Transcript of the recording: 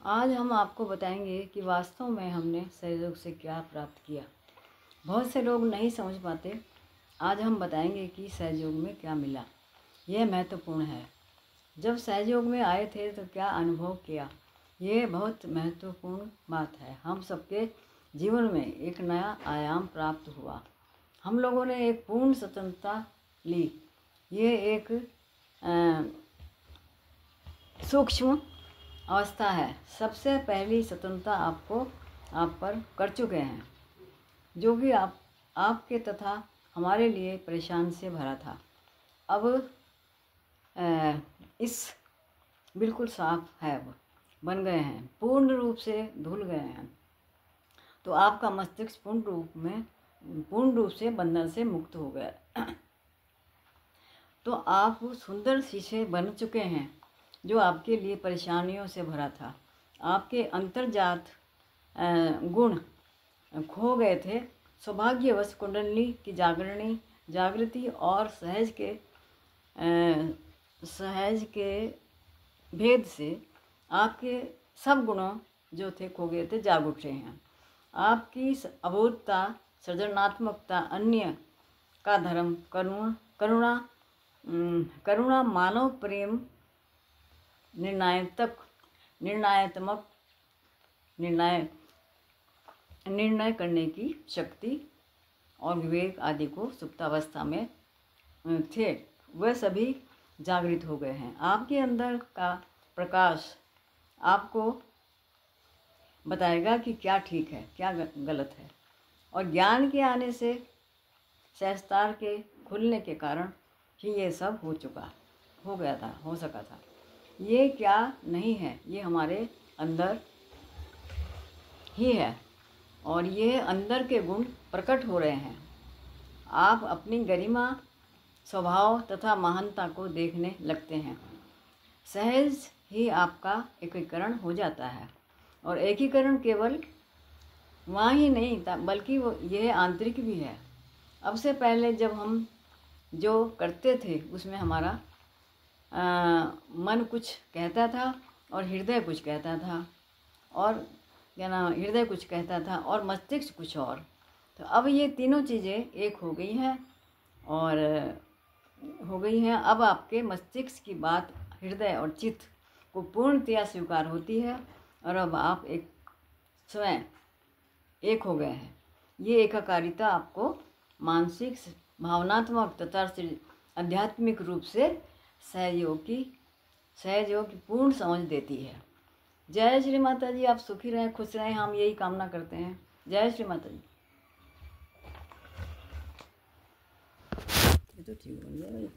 आज हम आपको बताएंगे कि वास्तव में हमने सहयोग से क्या प्राप्त किया। बहुत से लोग नहीं समझ पाते। आज हम बताएंगे कि सहयोग में क्या मिला। यह महत्वपूर्ण है। जब सहयोग में आए थे तो क्या अनुभव किया, ये बहुत महत्वपूर्ण बात है। हम सबके जीवन में एक नया आयाम प्राप्त हुआ। हम लोगों ने एक पूर्ण स्वतंत्रता ली। ये एक सूक्ष्म अवस्था है। सबसे पहली स्वतंत्रता आप पर कर चुके हैं, जो कि आपके तथा हमारे लिए परेशान से भरा था। अब इस बिल्कुल साफ है, अब बन गए हैं, पूर्ण रूप से धुल गए हैं। तो आपका मस्तिष्क पूर्ण रूप से बंधन से मुक्त हो गया। तो आप सुंदर शीशे बन चुके हैं, जो आपके लिए परेशानियों से भरा था। आपके अंतर्जात गुण खो गए थे। सौभाग्यवश कुंडली की जागृति और सहज के भेद से आपके सब गुणों जो थे खो गए थे, जाग उठे हैं। आपकी अबोधता, सृजनात्मकता, अन्य का धर्म, करुणा, मानव प्रेम, निर्णय करने की शक्ति और विवेक आदि को सुप्तावस्था में थे, वह सभी जागृत हो गए हैं। आपके अंदर का प्रकाश आपको बताएगा कि क्या ठीक है, क्या गलत है। और ज्ञान के आने से, सहस्तार के खुलने के कारण ही ये सब हो सका था। ये क्या नहीं है, ये हमारे अंदर ही है और ये अंदर के गुण प्रकट हो रहे हैं। आप अपनी गरिमा, स्वभाव तथा महानता को देखने लगते हैं। सहज ही आपका एकीकरण हो जाता है। और एकीकरण केवल वहाँ ही नहीं था, बल्कि यह आंतरिक भी है। अब से पहले जब हम जो करते थे उसमें हमारा मन कुछ कहता था और हृदय कुछ कहता था, और हृदय कुछ कहता था और मस्तिष्क कुछ और। तो अब ये तीनों चीज़ें एक हो गई हैं अब आपके मस्तिष्क की बात हृदय और चित्त को पूर्णतया स्वीकार होती है और अब आप स्वयं एक हो गए हैं। ये एकाकारिता आपको मानसिक, भावनात्मक तथा आध्यात्मिक रूप से सहयोग की पूर्ण समझ देती है। जय श्री माता जी। आप सुखी रहें, खुश रहें, हम यही कामना करते हैं। जय श्री माता जी। ये तो ठीक हो गया।